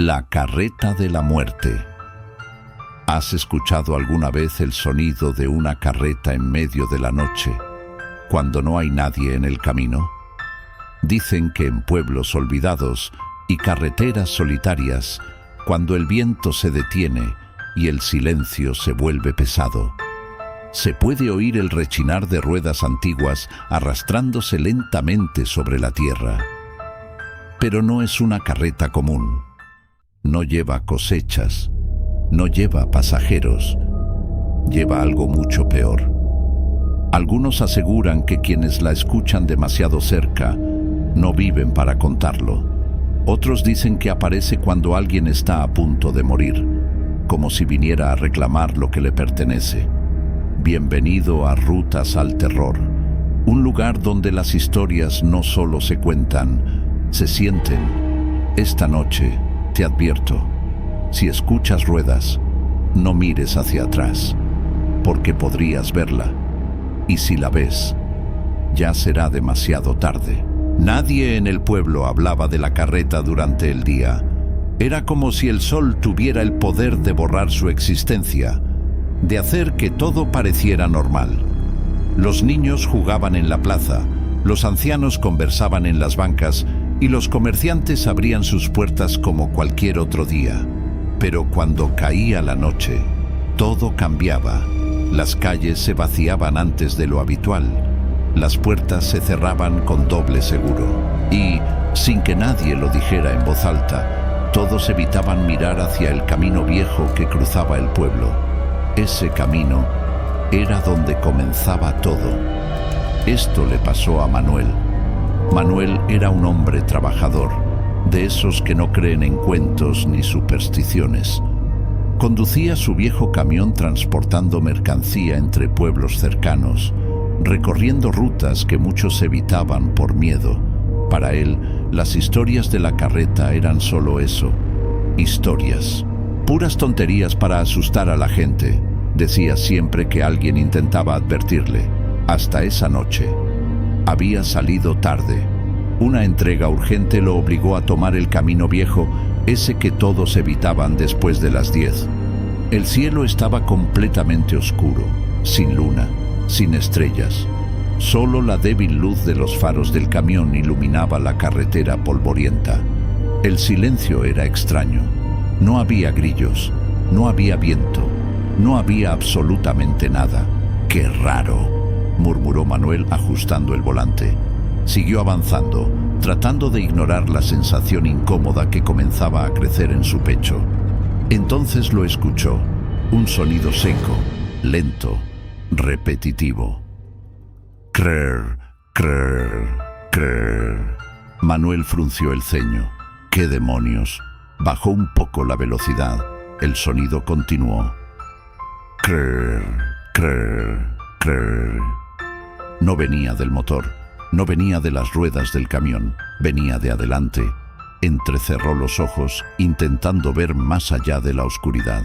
La carreta de la muerte. ¿Has escuchado alguna vez el sonido de una carreta en medio de la noche, cuando no hay nadie en el camino? Dicen que en pueblos olvidados y carreteras solitarias, cuando el viento se detiene y el silencio se vuelve pesado, se puede oír el rechinar de ruedas antiguas arrastrándose lentamente sobre la tierra. Pero no es una carreta común. No lleva cosechas, no lleva pasajeros, lleva algo mucho peor. Algunos aseguran que quienes la escuchan demasiado cerca no viven para contarlo. Otros dicen que aparece cuando alguien está a punto de morir, como si viniera a reclamar lo que le pertenece. Bienvenido a Rutas al Terror, un lugar donde las historias no solo se cuentan, se sienten. Esta noche, te advierto, si escuchas ruedas, no mires hacia atrás, porque podrías verla, y si la ves, ya será demasiado tarde. Nadie en el pueblo hablaba de la carreta durante el día. Era como si el sol tuviera el poder de borrar su existencia, de hacer que todo pareciera normal. Los niños jugaban en la plaza, los ancianos conversaban en las bancas y los comerciantes abrían sus puertas como cualquier otro día. Pero cuando caía la noche, todo cambiaba. Las calles se vaciaban antes de lo habitual. Las puertas se cerraban con doble seguro. Y, sin que nadie lo dijera en voz alta, todos evitaban mirar hacia el camino viejo que cruzaba el pueblo. Ese camino era donde comenzaba todo. Esto le pasó a Manuel. Manuel era un hombre trabajador, de esos que no creen en cuentos ni supersticiones. Conducía su viejo camión transportando mercancía entre pueblos cercanos, recorriendo rutas que muchos evitaban por miedo. Para él, las historias de la carreta eran solo eso, historias. Puras tonterías para asustar a la gente, decía siempre que alguien intentaba advertirle. Hasta esa noche. Había salido tarde. Una entrega urgente lo obligó a tomar el camino viejo, ese que todos evitaban después de las 10. El cielo estaba completamente oscuro, sin luna, sin estrellas. Solo la débil luz de los faros del camión iluminaba la carretera polvorienta. El silencio era extraño. No había grillos, no había viento, no había absolutamente nada. ¡Qué raro!, murmuró Manuel ajustando el volante. Siguió avanzando, tratando de ignorar la sensación incómoda que comenzaba a crecer en su pecho. Entonces lo escuchó, un sonido seco, lento, repetitivo. Crrr, crrr, crrr. Manuel frunció el ceño. ¡Qué demonios! Bajó un poco la velocidad. El sonido continuó. Crrr, crrr, crrr. No venía del motor, no venía de las ruedas del camión, venía de adelante. Entrecerró los ojos, intentando ver más allá de la oscuridad.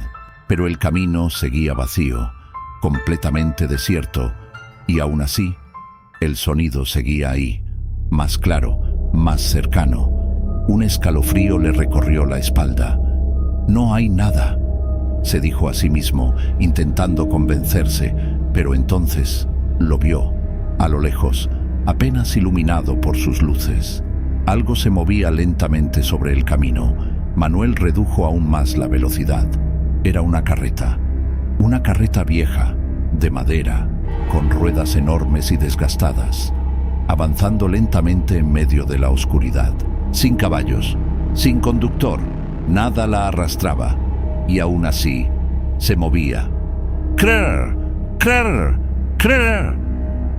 Pero el camino seguía vacío, completamente desierto, y aún así, el sonido seguía ahí, más claro, más cercano. Un escalofrío le recorrió la espalda. No hay nada, se dijo a sí mismo, intentando convencerse, pero entonces lo vio. A lo lejos, apenas iluminado por sus luces. Algo se movía lentamente sobre el camino. Manuel redujo aún más la velocidad. Era una carreta vieja, de madera, con ruedas enormes y desgastadas, avanzando lentamente en medio de la oscuridad. Sin caballos, sin conductor, nada la arrastraba, y aún así, se movía. ¡Crrr! ¡Crrr! ¡Crrr!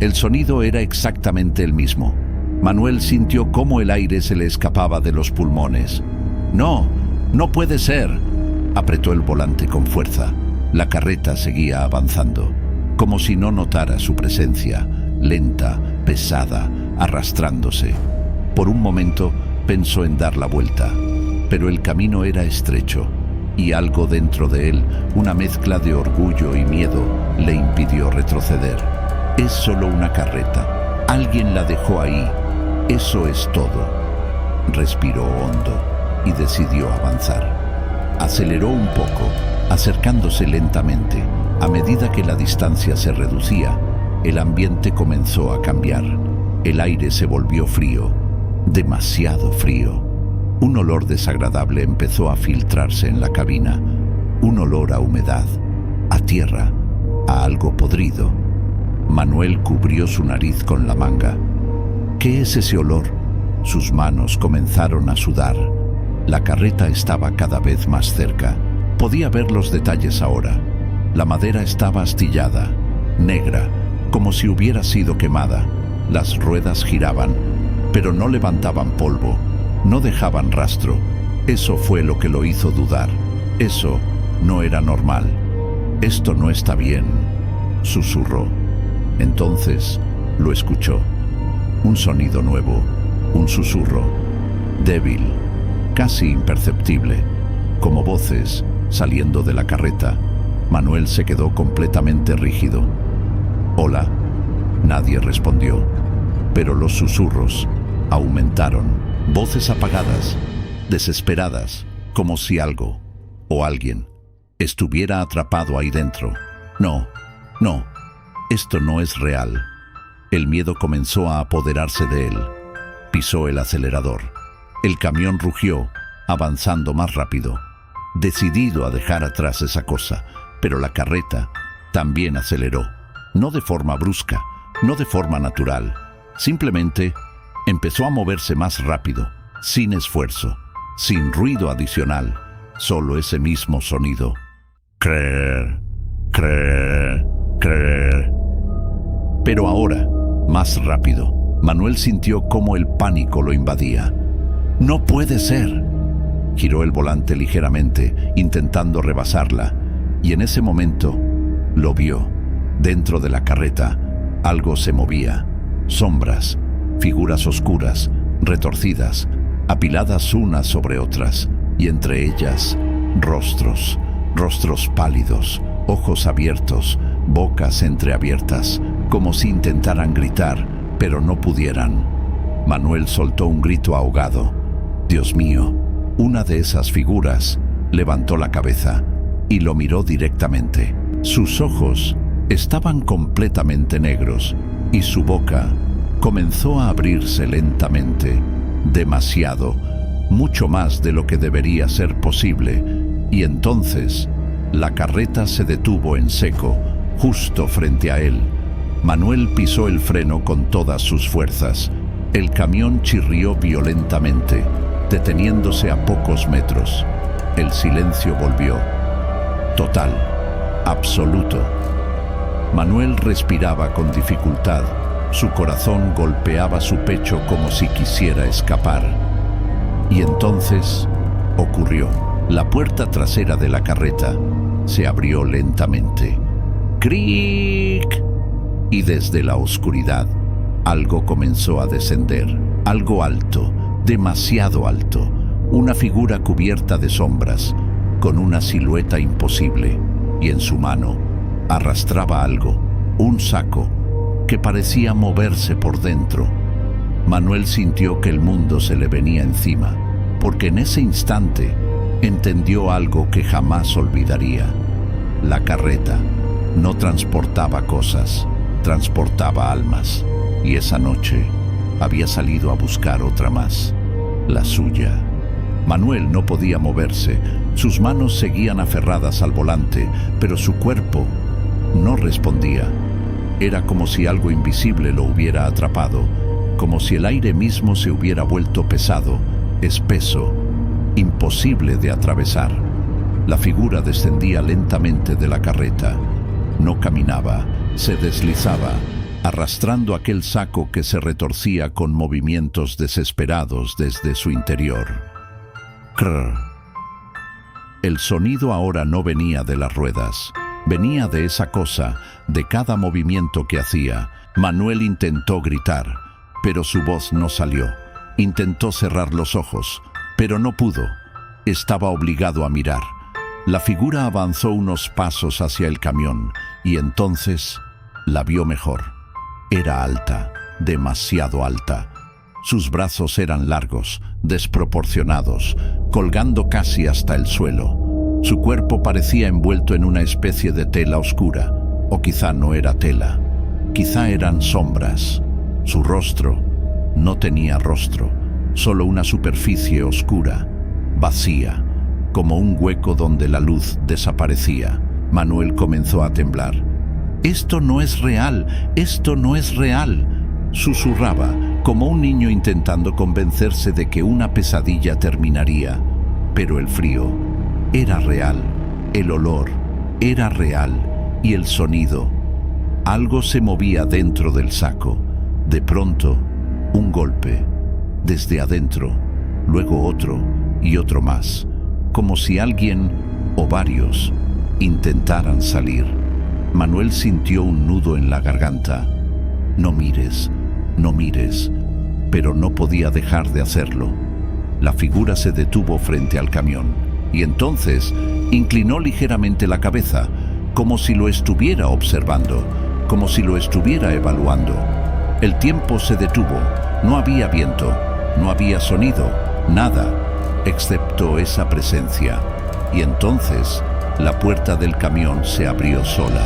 El sonido era exactamente el mismo. Manuel sintió cómo el aire se le escapaba de los pulmones. ¡No! ¡No puede ser! Apretó el volante con fuerza. La carreta seguía avanzando, como si no notara su presencia, lenta, pesada, arrastrándose. Por un momento pensó en dar la vuelta, pero el camino era estrecho, y algo dentro de él, una mezcla de orgullo y miedo, le impidió retroceder. Es solo una carreta. Alguien la dejó ahí. Eso es todo. Respiró hondo. y decidió avanzar. Aceleró un poco, acercándose lentamente. A medida que la distancia se reducía, el ambiente comenzó a cambiar. El aire se volvió frío, demasiado frío. Un olor desagradable empezó a filtrarse en la cabina. Un olor a humedad, a tierra, a algo podrido. Manuel cubrió su nariz con la manga. ¿Qué es ese olor? Sus manos comenzaron a sudar. La carreta estaba cada vez más cerca. Podía ver los detalles ahora. La madera estaba astillada, negra, como si hubiera sido quemada. Las ruedas giraban, pero no levantaban polvo, no dejaban rastro. Eso fue lo que lo hizo dudar. Eso no era normal. «Esto no está bien», susurró. Entonces lo escuchó. Un sonido nuevo, un susurro, débil, casi imperceptible, como voces saliendo de la carreta. Manuel se quedó completamente rígido. «¿Hola?» Nadie respondió, pero los susurros aumentaron. Voces apagadas, desesperadas, como si algo o alguien estuviera atrapado ahí dentro. No, esto no es real. El miedo comenzó a apoderarse de él. Pisó el acelerador. El camión rugió, avanzando más rápido, decidido a dejar atrás esa cosa. Pero la carreta también aceleró, no de forma brusca, no de forma natural. Simplemente empezó a moverse más rápido, sin esfuerzo, sin ruido adicional, solo ese mismo sonido. Creer, creer, creer. Pero ahora, más rápido, Manuel sintió cómo el pánico lo invadía. «¡No puede ser!». Giró el volante ligeramente, intentando rebasarla, y en ese momento lo vio. Dentro de la carreta, algo se movía. Sombras, figuras oscuras, retorcidas, apiladas unas sobre otras, y entre ellas, rostros pálidos, ojos abiertos, bocas entreabiertas, como si intentaran gritar, pero no pudieran. Manuel soltó un grito ahogado. «Dios mío». Una de esas figuras levantó la cabeza y lo miró directamente. Sus ojos estaban completamente negros y su boca comenzó a abrirse lentamente, demasiado, mucho más de lo que debería ser posible, y entonces la carreta se detuvo en seco, justo frente a él. Manuel pisó el freno con todas sus fuerzas. El camión chirrió violentamente, deteniéndose a pocos metros. El silencio volvió. Total, absoluto. Manuel respiraba con dificultad. Su corazón golpeaba su pecho como si quisiera escapar. Y entonces ocurrió. La puerta trasera de la carreta se abrió lentamente. ¡Cric! Y desde la oscuridad, algo comenzó a descender. Algo alto, demasiado alto. Una figura cubierta de sombras, con una silueta imposible. Y en su mano arrastraba algo, un saco, que parecía moverse por dentro. Manuel sintió que el mundo se le venía encima, porque en ese instante entendió algo que jamás olvidaría. La carreta no transportaba cosas, transportaba almas, y esa noche había salido a buscar otra más, la suya. Manuel no podía moverse, sus manos seguían aferradas al volante, pero su cuerpo no respondía. Era como si algo invisible lo hubiera atrapado, como si el aire mismo se hubiera vuelto pesado, espeso, imposible de atravesar. La figura descendía lentamente de la carreta. No caminaba, se deslizaba, arrastrando aquel saco que se retorcía con movimientos desesperados desde su interior. Crrr. El sonido ahora no venía de las ruedas, venía de esa cosa, de cada movimiento que hacía. Manuel intentó gritar, pero su voz no salió. Intentó cerrar los ojos, pero no pudo. Estaba obligado a mirar. La figura avanzó unos pasos hacia el camión y entonces la vio mejor. Era alta, demasiado alta. Sus brazos eran largos, desproporcionados, colgando casi hasta el suelo. Su cuerpo parecía envuelto en una especie de tela oscura, o quizá no era tela, quizá eran sombras. Su rostro no tenía rostro, solo una superficie oscura, vacía, como un hueco donde la luz desaparecía. Manuel comenzó a temblar. «Esto no es real, esto no es real», susurraba, como un niño intentando convencerse de que una pesadilla terminaría. Pero el frío era real, el olor era real y el sonido. Algo se movía dentro del saco. De pronto, un golpe, desde adentro, luego otro y otro más, como si alguien o varios intentaran salir. Manuel sintió un nudo en la garganta. «No mires, no mires», pero no podía dejar de hacerlo. La figura se detuvo frente al camión y entonces inclinó ligeramente la cabeza, como si lo estuviera observando, como si lo estuviera evaluando. El tiempo se detuvo, no había viento, no había sonido, nada, excepto esa presencia. Y entonces la puerta del camión se abrió sola.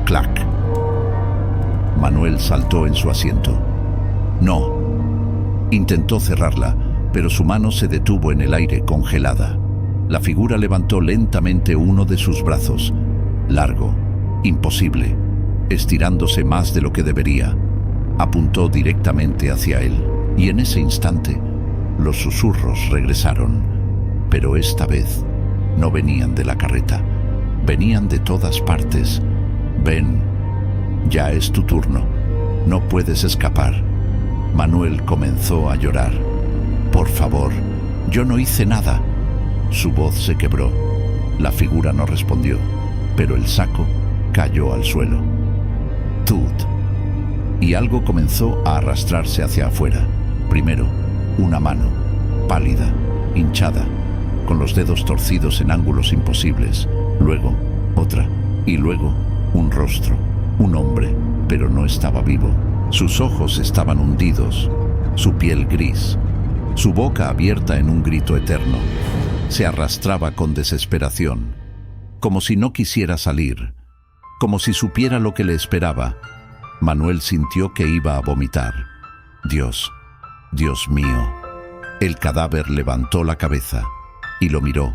¡Clac! Manuel saltó en su asiento. «No». Intentó cerrarla, pero su mano se detuvo en el aire congelada. La figura levantó lentamente uno de sus brazos, largo, imposible, estirándose más de lo que debería. Apuntó directamente hacia él, y en ese instante los susurros regresaron, pero esta vez no venían de la carreta, venían de todas partes. «Ven, ya es tu turno, no puedes escapar». Manuel comenzó a llorar. «Por favor, yo no hice nada». Su voz se quebró. La figura no respondió, pero el saco cayó al suelo. «Tut». Y algo comenzó a arrastrarse hacia afuera. Primero, una mano, pálida, hinchada, con los dedos torcidos en ángulos imposibles. Luego, otra, y luego, un rostro, un hombre, pero no estaba vivo. Sus ojos estaban hundidos, su piel gris, su boca abierta en un grito eterno. Se arrastraba con desesperación, como si no quisiera salir, como si supiera lo que le esperaba. Manuel sintió que iba a vomitar. «Dios, Dios mío». El cadáver levantó la cabeza y lo miró,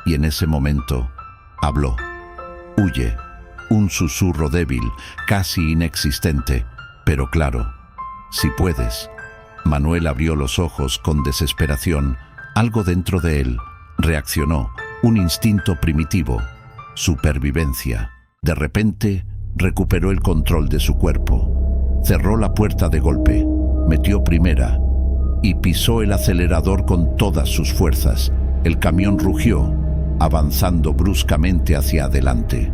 y en ese momento habló. «Huye». Un susurro débil, casi inexistente, pero claro. «Si puedes». Manuel abrió los ojos con desesperación. Algo dentro de él reaccionó, un instinto primitivo, supervivencia. De repente, recuperó el control de su cuerpo. Cerró la puerta de golpe, metió primera y pisó el acelerador con todas sus fuerzas. El camión rugió, avanzando bruscamente hacia adelante.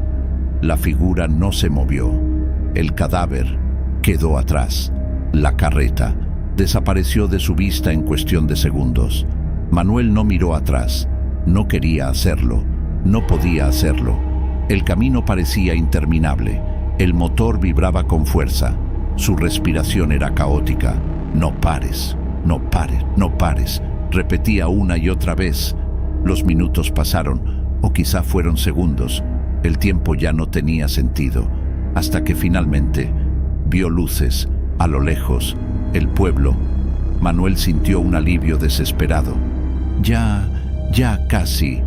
La figura no se movió. El cadáver quedó atrás. La carreta desapareció de su vista en cuestión de segundos. Manuel no miró atrás. No quería hacerlo. No podía hacerlo. El camino parecía interminable. El motor vibraba con fuerza. Su respiración era caótica. «No pares, no pares, no pares», repetía una y otra vez. Los minutos pasaron, o quizá fueron segundos. El tiempo ya no tenía sentido, hasta que finalmente vio luces, a lo lejos, el pueblo. Manuel sintió un alivio desesperado. Ya casi.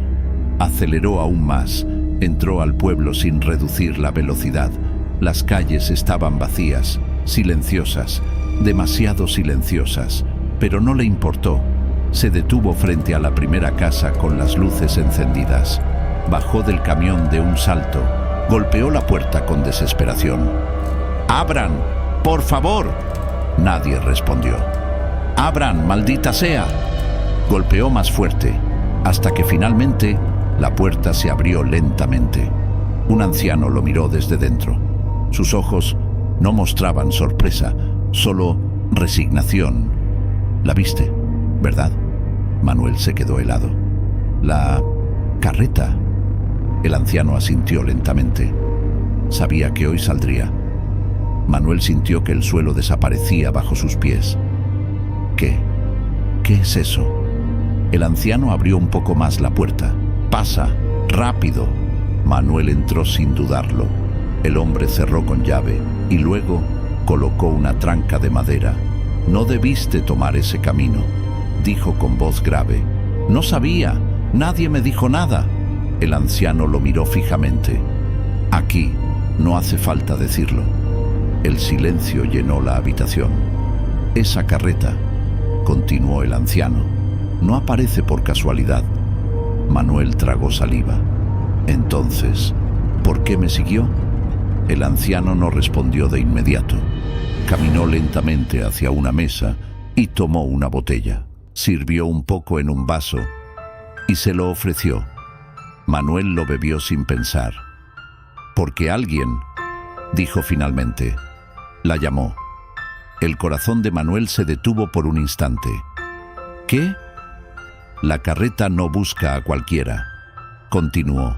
Aceleró aún más. Entró al pueblo sin reducir la velocidad. Las calles estaban vacías, silenciosas, demasiado silenciosas, pero no le importó. Se detuvo frente a la primera casa con las luces encendidas. Bajó del camión de un salto, golpeó la puerta con desesperación. «¡Abran! ¡Por favor!». Nadie respondió. «¡Abran, maldita sea!». Golpeó más fuerte, hasta que finalmente la puerta se abrió lentamente. Un anciano lo miró desde dentro. Sus ojos no mostraban sorpresa, solo resignación. «¿La viste, verdad?». Manuel se quedó helado. «La carreta». El anciano asintió lentamente. Sabía que hoy saldría. Manuel sintió que el suelo desaparecía bajo sus pies. ¿Qué? ¿Qué es eso? El anciano abrió un poco más la puerta. «Pasa, rápido». Manuel entró sin dudarlo. El hombre cerró con llave y luego colocó una tranca de madera. «No debiste tomar ese camino», dijo con voz grave. «No sabía, nadie me dijo nada». El anciano lo miró fijamente. «Aquí no hace falta decirlo». El silencio llenó la habitación. «Esa carreta», continuó el anciano, «no aparece por casualidad». Manuel tragó saliva. «Entonces, ¿por qué me siguió?». El anciano no respondió de inmediato. Caminó lentamente hacia una mesa y tomó una botella. Sirvió un poco en un vaso y se lo ofreció. Manuel lo bebió sin pensar. «Porque alguien», dijo finalmente. La llamó. El corazón de Manuel se detuvo por un instante. «¿Qué?». «La carreta no busca a cualquiera», continuó.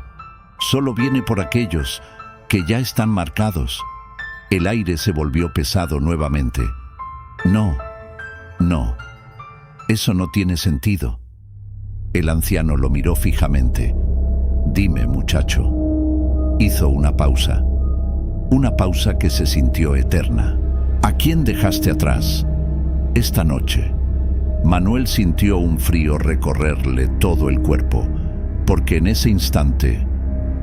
«Solo viene por aquellos que ya están marcados». El aire se volvió pesado nuevamente. «No, no, eso no tiene sentido». El anciano lo miró fijamente. «Dime, muchacho». Hizo una pausa que se sintió eterna. «¿A quién dejaste atrás esta noche?». Manuel sintió un frío recorrerle todo el cuerpo, porque en ese instante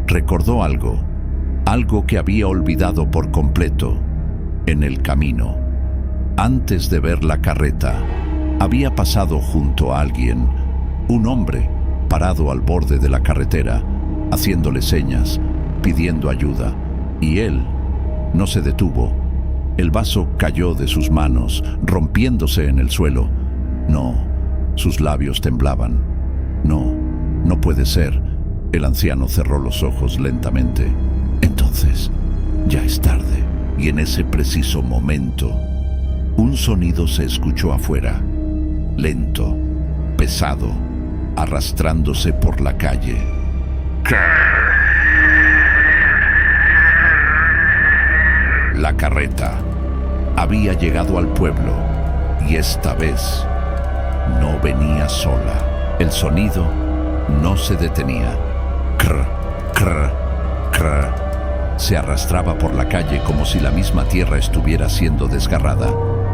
recordó algo que había olvidado por completo. En el camino, antes de ver la carreta, había pasado junto a alguien, un hombre parado al borde de la carretera, haciéndole señas, pidiendo ayuda, y él no se detuvo. El vaso cayó de sus manos, rompiéndose en el suelo. No, sus labios temblaban. «No, no puede ser». El anciano cerró los ojos lentamente. Entonces, ya es tarde. Y en ese preciso momento, un sonido se escuchó afuera, lento, pesado, arrastrándose por la calle. La carreta había llegado al pueblo y esta vez no venía sola. El sonido no se detenía. Crr, crr, crr. Se arrastraba por la calle como si la misma tierra estuviera siendo desgarrada.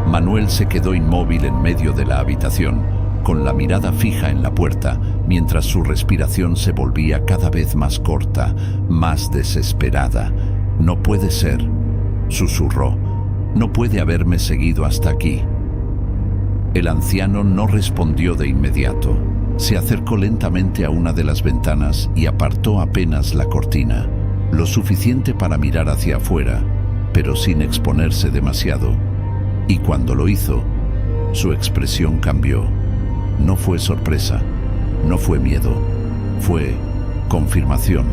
Manuel se quedó inmóvil en medio de la habitación, con la mirada fija en la puerta, mientras su respiración se volvía cada vez más corta, más desesperada. «No puede ser», susurró. «No puede haberme seguido hasta aquí». El anciano no respondió de inmediato. Se acercó lentamente a una de las ventanas y apartó apenas la cortina, lo suficiente para mirar hacia afuera, pero sin exponerse demasiado. Y cuando lo hizo, su expresión cambió. No fue sorpresa, no fue miedo, fue confirmación.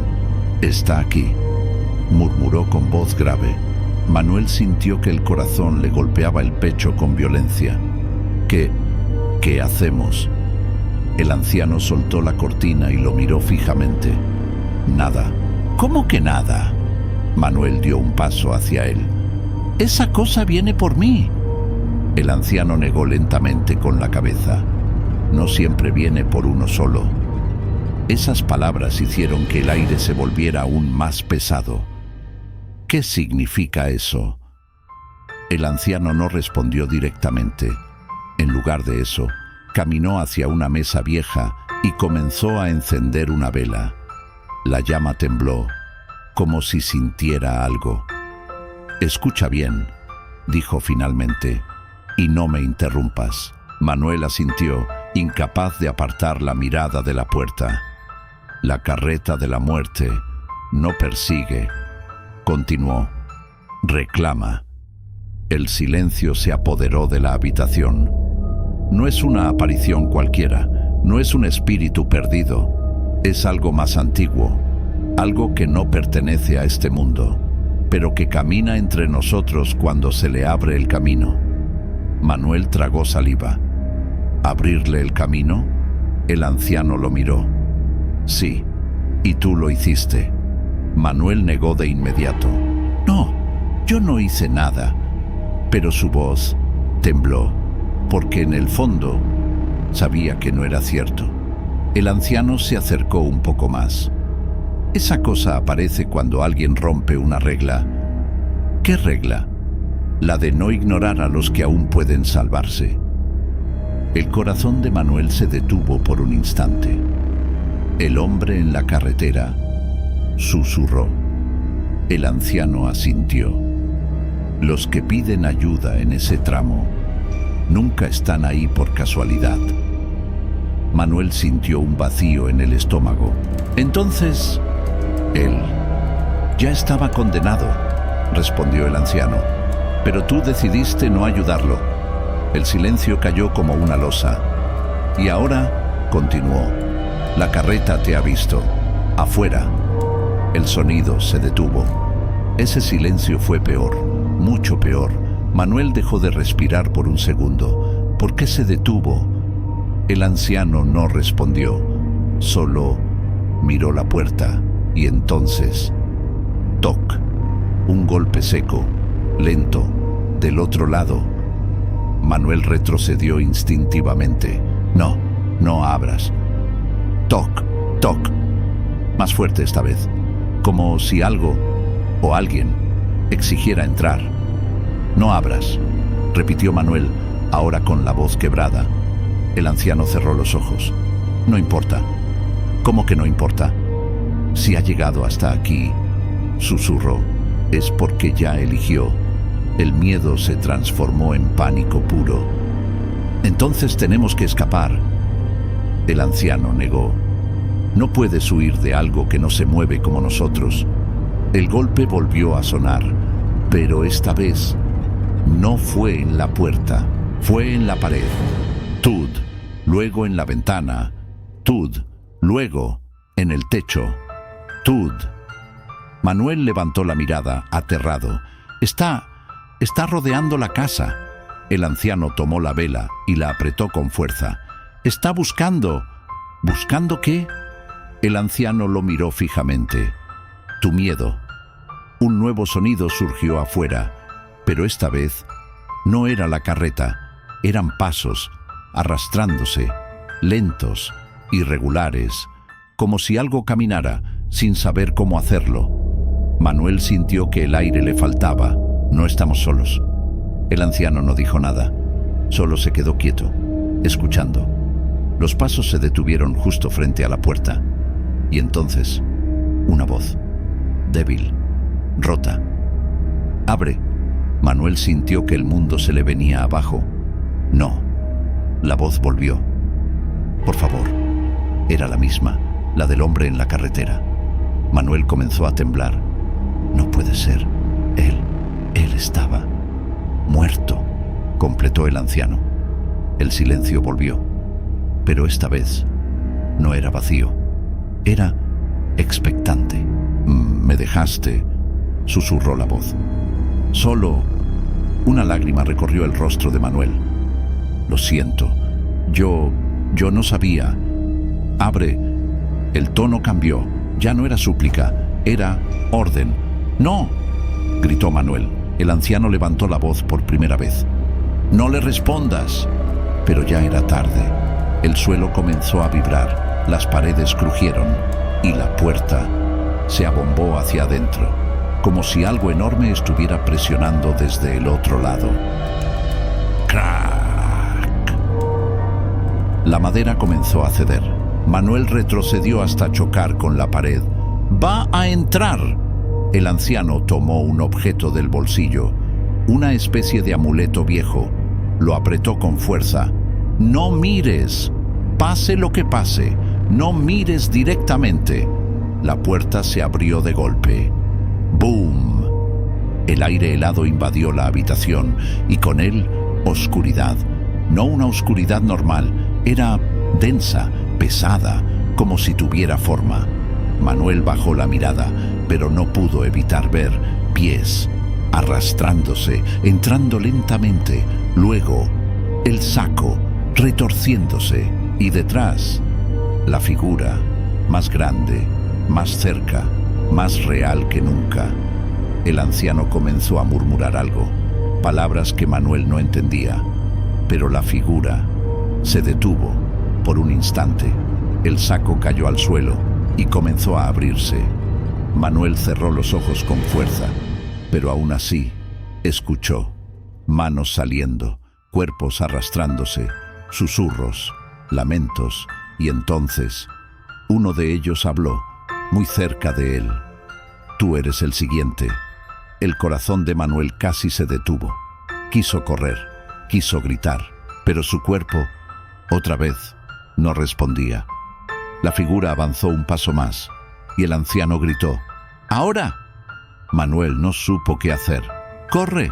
«Está aquí», murmuró con voz grave. Manuel sintió que el corazón le golpeaba el pecho con violencia. ¿Qué hacemos?». El anciano soltó la cortina y lo miró fijamente. «Nada». «¿Cómo que nada?». Manuel dio un paso hacia él. «Esa cosa viene por mí». El anciano negó lentamente con la cabeza. «No siempre viene por uno solo». Esas palabras hicieron que el aire se volviera aún más pesado. «¿Qué significa eso?». El anciano no respondió directamente. En lugar de eso, caminó hacia una mesa vieja y comenzó a encender una vela. La llama tembló, como si sintiera algo. «Escucha bien», dijo finalmente, «y no me interrumpas». Manuel asintió, incapaz de apartar la mirada de la puerta. «La carreta de la muerte no persigue», continuó, «reclama». El silencio se apoderó de la habitación. No es una aparición cualquiera, no es un espíritu perdido, es algo más antiguo, algo que no pertenece a este mundo, pero que camina entre nosotros cuando se le abre el camino. Manuel tragó saliva. ¿Abrirle el camino? El anciano lo miró. «Sí, y tú lo hiciste». Manuel negó de inmediato. «No, Yo no hice nada, pero su voz tembló, porque en el fondo sabía que no era cierto. El anciano se acercó un poco más. Esa cosa aparece cuando alguien rompe una regla. ¿Qué regla? La de no ignorar a los que aún pueden salvarse. El corazón de Manuel se detuvo por un instante. El hombre en la carretera susurró. El anciano asintió. Los que piden ayuda en ese tramo nunca están ahí por casualidad. Manuel sintió un vacío en el estómago. Entonces, él ya estaba condenado, respondió el anciano. Pero tú decidiste no ayudarlo. El silencio cayó como una losa. Y ahora, continuó, la carreta te ha visto. Afuera. El sonido se detuvo. Ese silencio fue peor, mucho peor. Manuel dejó de respirar por un segundo. ¿Por qué se detuvo? El anciano no respondió, solo miró la puerta y entonces, toc, un golpe seco, lento, del otro lado. Manuel retrocedió instintivamente. No, no abras. Toc, toc. Más fuerte esta vez, como si algo o alguien exigiera entrar. No abras, repitió Manuel, ahora con la voz quebrada. El anciano cerró los ojos. No importa. ¿Cómo que no importa? Si ha llegado hasta aquí, susurró, es porque ya eligió. El miedo se transformó en pánico puro. Entonces tenemos que escapar. El anciano negó. No puedes huir de algo que no se mueve como nosotros. El golpe volvió a sonar, pero esta vez no fue en la puerta, fue en la pared. Tud, luego en la ventana. Tud, luego en el techo. Tud. Manuel levantó la mirada, aterrado. Está rodeando la casa. El anciano tomó la vela y la apretó con fuerza. Está buscando. ¿Buscando qué? El anciano lo miró fijamente. Tu miedo. Un nuevo sonido surgió afuera, pero esta vez no era la carreta, eran pasos, arrastrándose, lentos, irregulares, como si algo caminara sin saber cómo hacerlo. Manuel sintió que el aire le faltaba. No estamos solos. El anciano no dijo nada, solo se quedó quieto, escuchando. Los pasos se detuvieron justo frente a la puerta, y entonces, una voz, débil, rota. «Abre». Manuel sintió que el mundo se le venía abajo. No. La voz volvió. «Por favor». Era la misma, la del hombre en la carretera. Manuel comenzó a temblar. «No puede ser. Él estaba muerto», completó el anciano. El silencio volvió, pero esta vez no era vacío. Era expectante. «Me dejaste», susurró la voz. Solo una lágrima recorrió el rostro de Manuel. «Lo siento. Yo no sabía». «Abre». El tono cambió. Ya no era súplica, era orden. «No», gritó Manuel. El anciano levantó la voz por primera vez. «No le respondas». Pero ya era tarde. El suelo comenzó a vibrar, las paredes crujieron y la puerta se abombó hacia adentro, como si algo enorme estuviera presionando desde el otro lado. ¡Crack! La madera comenzó a ceder. Manuel retrocedió hasta chocar con la pared. «¡Va a entrar!». El anciano tomó un objeto del bolsillo, una especie de amuleto viejo. Lo apretó con fuerza. «No mires. Pase lo que pase, no mires directamente». La puerta se abrió de golpe. ¡Boom! El aire helado invadió la habitación y con él oscuridad. No una oscuridad normal, era densa, pesada, como si tuviera forma. Manuel bajó la mirada, pero no pudo evitar ver pies arrastrándose, entrando lentamente. Luego, el saco retorciéndose y detrás, la figura más grande, más cerca, más real que nunca. El anciano comenzó a murmurar algo, palabras que Manuel no entendía, pero la figura se detuvo por un instante. El saco cayó al suelo y comenzó a abrirse. Manuel cerró los ojos con fuerza, pero aún así escuchó manos saliendo, cuerpos arrastrándose, susurros, lamentos, y entonces uno de ellos habló, muy cerca de él. «Tú eres el siguiente». El corazón de Manuel casi se detuvo. Quiso correr, quiso gritar, pero su cuerpo, otra vez, no respondía. La figura avanzó un paso más, y el anciano gritó, «¡Ahora!». Manuel no supo qué hacer. «¡Corre!».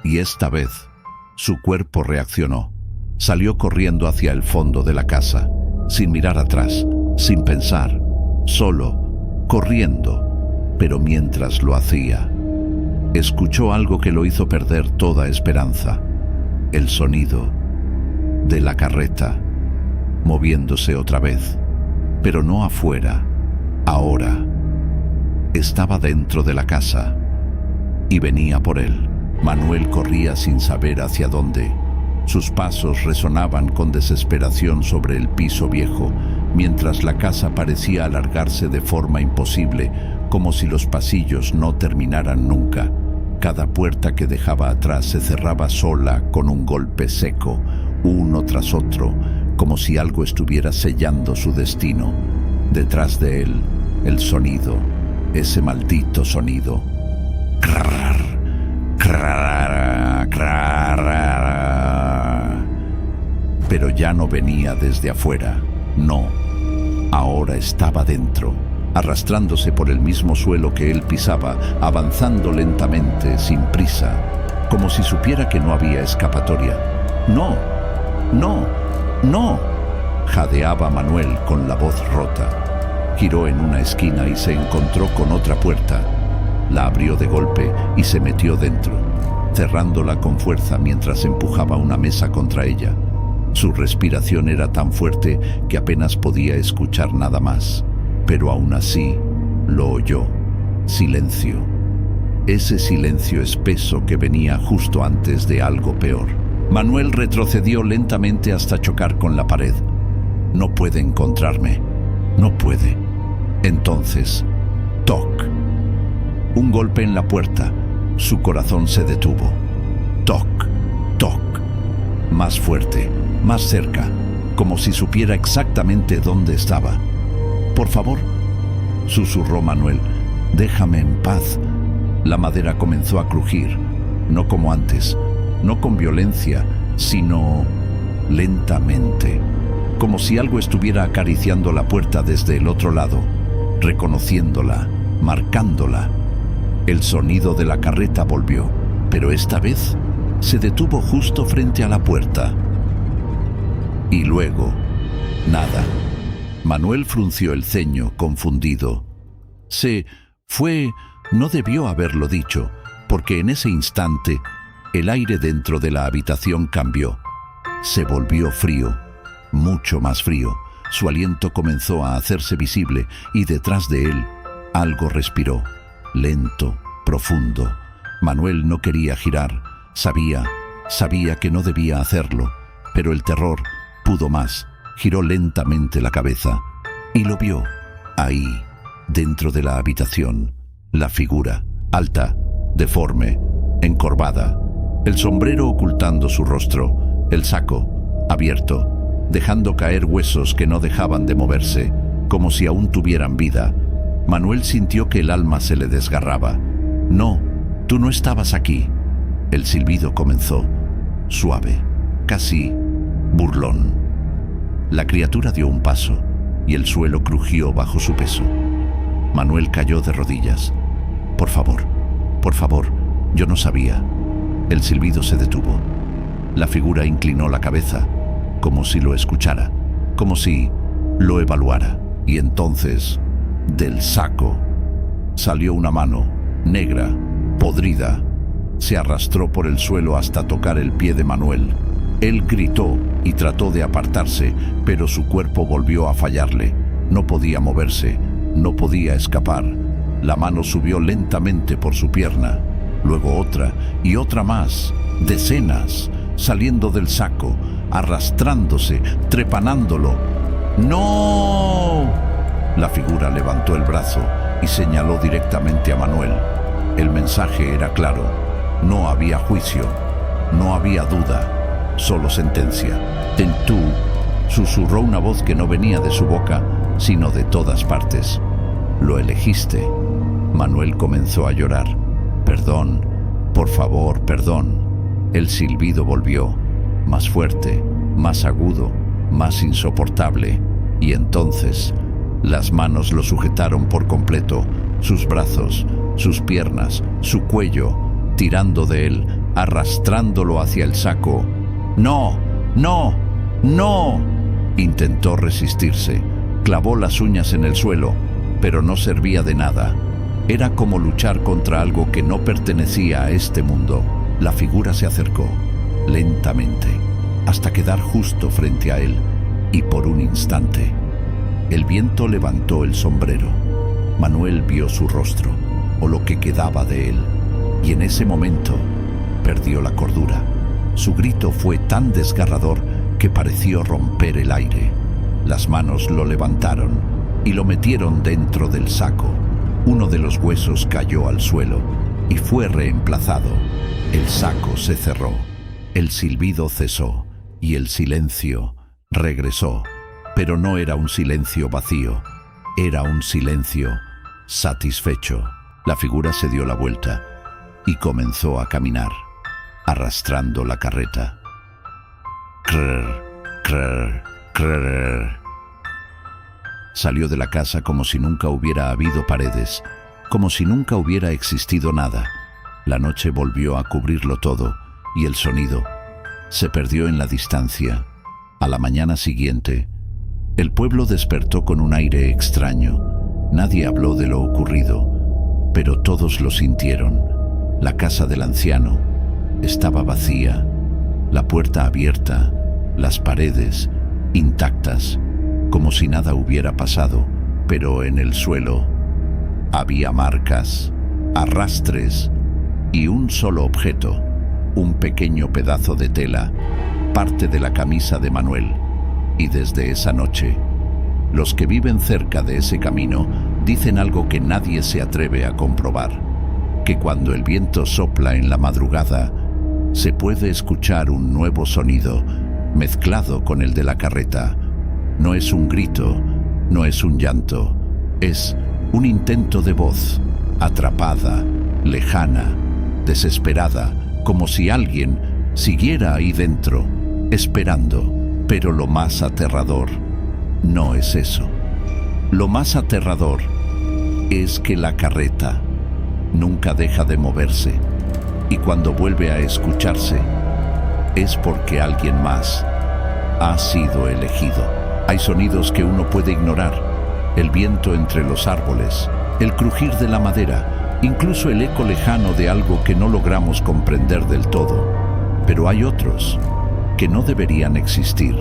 Y esta vez, su cuerpo reaccionó. Salió corriendo hacia el fondo de la casa, sin mirar atrás, sin pensar, solo, corriendo. Pero mientras lo hacía, escuchó algo que lo hizo perder toda esperanza. El sonido de la carreta, moviéndose otra vez, pero no afuera, ahora. Estaba dentro de la casa y venía por él. Manuel corría sin saber hacia dónde. Sus pasos resonaban con desesperación sobre el piso viejo, mientras la casa parecía alargarse de forma imposible, como si los pasillos no terminaran nunca. Cada puerta que dejaba atrás se cerraba sola con un golpe seco, uno tras otro, como si algo estuviera sellando su destino. Detrás de él, el sonido, ese maldito sonido. Crrr, crrr, crrr. Pero ya no venía desde afuera, no. Ahora estaba dentro, arrastrándose por el mismo suelo que él pisaba, avanzando lentamente, sin prisa, como si supiera que no había escapatoria. «¡No! ¡No! ¡No!», jadeaba Manuel con la voz rota. Giró en una esquina y se encontró con otra puerta. La abrió de golpe y se metió dentro, cerrándola con fuerza mientras empujaba una mesa contra ella. Su respiración era tan fuerte que apenas podía escuchar nada más, pero aún así lo oyó. Silencio. Ese silencio espeso que venía justo antes de algo peor. Manuel retrocedió lentamente hasta chocar con la pared. «No puede encontrarme. No puede». Entonces, toc. Un golpe en la puerta. Su corazón se detuvo. Toc, toc. Más fuerte, más cerca, como si supiera exactamente dónde estaba. «Por favor», susurró Manuel, «déjame en paz». La madera comenzó a crujir, no como antes, no con violencia, sino lentamente, como si algo estuviera acariciando la puerta desde el otro lado, reconociéndola, marcándola. El sonido de la carreta volvió, pero esta vez se detuvo justo frente a la puerta. Y luego, nada. Manuel frunció el ceño, confundido. Se fue, no debió haberlo dicho, porque en ese instante el aire dentro de la habitación cambió. Se volvió frío, mucho más frío. Su aliento comenzó a hacerse visible y detrás de él algo respiró, lento, profundo. Manuel no quería girar, sabía que no debía hacerlo, pero el terror pudo más. Giró lentamente la cabeza y lo vio, ahí, dentro de la habitación, la figura, alta, deforme, encorvada, el sombrero ocultando su rostro, el saco abierto, dejando caer huesos que no dejaban de moverse, como si aún tuvieran vida. Manuel sintió que el alma se le desgarraba. «No, tú no estabas aquí». El silbido comenzó, suave, casi burlón. La criatura dio un paso y el suelo crujió bajo su peso. Manuel cayó de rodillas. Por favor, yo no sabía». El silbido se detuvo. La figura inclinó la cabeza, como si lo escuchara, como si lo evaluara. Y entonces, del saco, salió una mano, negra, podrida. Se arrastró por el suelo hasta tocar el pie de Manuel. Él gritó y trató de apartarse, pero su cuerpo volvió a fallarle. No podía moverse, no podía escapar. La mano subió lentamente por su pierna, luego otra y otra más, decenas, saliendo del saco, arrastrándose, trepanándolo. ¡No! La figura levantó el brazo y señaló directamente a Manuel. El mensaje era claro. No había juicio, no había duda, solo sentencia. «Ten tú», susurró una voz que no venía de su boca, sino de todas partes. «Lo elegiste». Manuel comenzó a llorar. «Perdón, por favor, perdón». El silbido volvió, más fuerte, más agudo, más insoportable, y entonces las manos lo sujetaron por completo, sus brazos, sus piernas, su cuello, tirando de él, arrastrándolo hacia el saco. «¡No! ¡No! ¡No!». Intentó resistirse, clavó las uñas en el suelo, pero no servía de nada. Era como luchar contra algo que no pertenecía a este mundo. La figura se acercó, lentamente, hasta quedar justo frente a él, y por un instante, el viento levantó el sombrero. Manuel vio su rostro, o lo que quedaba de él, y en ese momento perdió la cordura. Su grito fue tan desgarrador que pareció romper el aire. Las manos lo levantaron y lo metieron dentro del saco. Uno de los huesos cayó al suelo y fue reemplazado. El saco se cerró, el silbido cesó y el silencio regresó. Pero no era un silencio vacío, era un silencio satisfecho. La figura se dio la vuelta y comenzó a caminar, arrastrando la carreta. Crrr, crrr, crrr. Salió de la casa como si nunca hubiera habido paredes, como si nunca hubiera existido nada. La noche volvió a cubrirlo todo y el sonido se perdió en la distancia. A la mañana siguiente, el pueblo despertó con un aire extraño. Nadie habló de lo ocurrido, pero todos lo sintieron. La casa del anciano estaba vacía, la puerta abierta, las paredes intactas, como si nada hubiera pasado, pero en el suelo había marcas, arrastres y un solo objeto, un pequeño pedazo de tela, parte de la camisa de Manuel. Y desde esa noche, los que viven cerca de ese camino dicen algo que nadie se atreve a comprobar, que cuando el viento sopla en la madrugada, se puede escuchar un nuevo sonido mezclado con el de la carreta. No es un grito, no es un llanto, es un intento de voz, atrapada, lejana, desesperada, como si alguien siguiera ahí dentro, esperando. Pero lo más aterrador no es eso. Lo más aterrador es que la carreta nunca deja de moverse, y cuando vuelve a escucharse, es porque alguien más ha sido elegido. Hay sonidos que uno puede ignorar: el viento entre los árboles, el crujir de la madera, incluso el eco lejano de algo que no logramos comprender del todo. Pero hay otros que no deberían existir.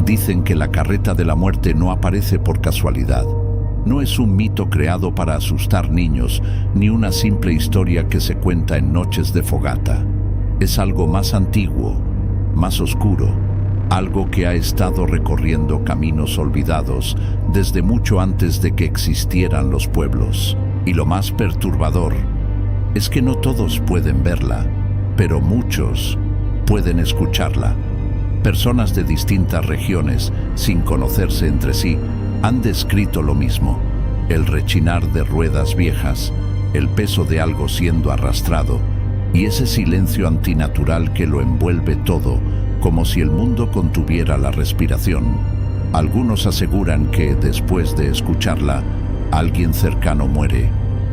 Dicen que la carreta de la muerte no aparece por casualidad. No es un mito creado para asustar niños, ni una simple historia que se cuenta en noches de fogata. Es algo más antiguo, más oscuro, algo que ha estado recorriendo caminos olvidados desde mucho antes de que existieran los pueblos. Y lo más perturbador es que no todos pueden verla, pero muchos pueden escucharla. Personas de distintas regiones, sin conocerse entre sí, han descrito lo mismo: el rechinar de ruedas viejas, el peso de algo siendo arrastrado, y ese silencio antinatural que lo envuelve todo, como si el mundo contuviera la respiración. Algunos aseguran que, después de escucharla, alguien cercano muere.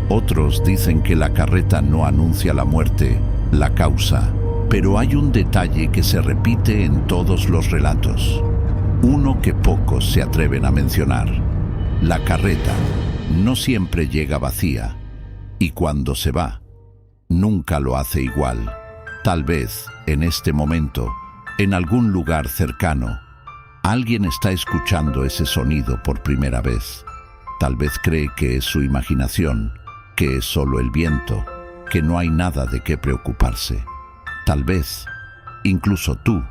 Otros dicen que la carreta no anuncia la muerte, la causa. Pero hay un detalle que se repite en todos los relatos, uno que pocos se atreven a mencionar. La carreta no siempre llega vacía, y cuando se va, nunca lo hace igual. Tal vez, en este momento, en algún lugar cercano, alguien está escuchando ese sonido por primera vez. Tal vez cree que es su imaginación, que es solo el viento, que no hay nada de qué preocuparse. Tal vez, incluso tú,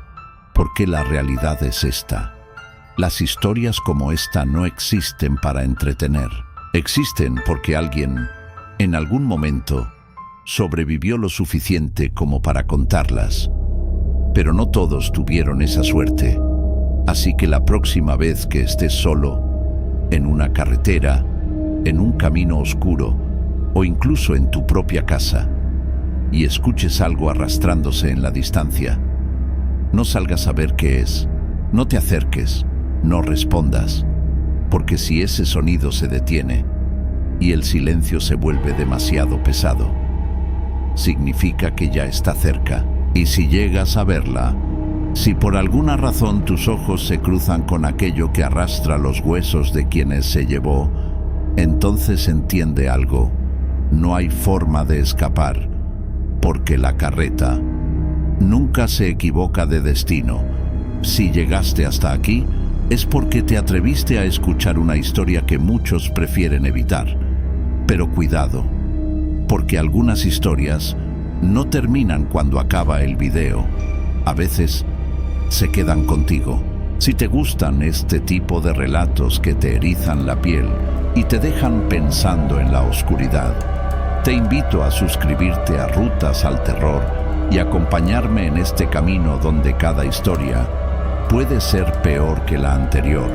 porque la realidad es esta. Las historias como esta no existen para entretener. Existen porque alguien, en algún momento, sobrevivió lo suficiente como para contarlas. Pero no todos tuvieron esa suerte. Así que la próxima vez que estés solo, en una carretera, en un camino oscuro o incluso en tu propia casa, y escuches algo arrastrándose en la distancia, no salgas a ver qué es, no te acerques, no respondas, porque si ese sonido se detiene y el silencio se vuelve demasiado pesado, significa que ya está cerca. Y si llegas a verla, si por alguna razón tus ojos se cruzan con aquello que arrastra los huesos de quienes se llevó, entonces entiende algo: no hay forma de escapar, porque la carreta nunca se equivoca de destino. Si llegaste hasta aquí, es porque te atreviste a escuchar una historia que muchos prefieren evitar. Pero cuidado, porque algunas historias no terminan cuando acaba el video. A veces se quedan contigo. Si te gustan este tipo de relatos que te erizan la piel y te dejan pensando en la oscuridad, te invito a suscribirte a Rutas al Terror y acompañarme en este camino donde cada historia puede ser peor que la anterior.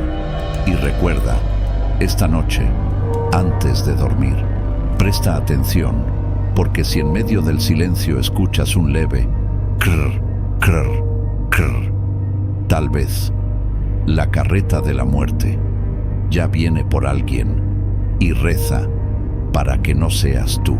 Y recuerda, esta noche, antes de dormir, presta atención, porque si en medio del silencio escuchas un leve crr, crr, crr, tal vez la carreta de la muerte ya viene por alguien y reza para que no seas tú.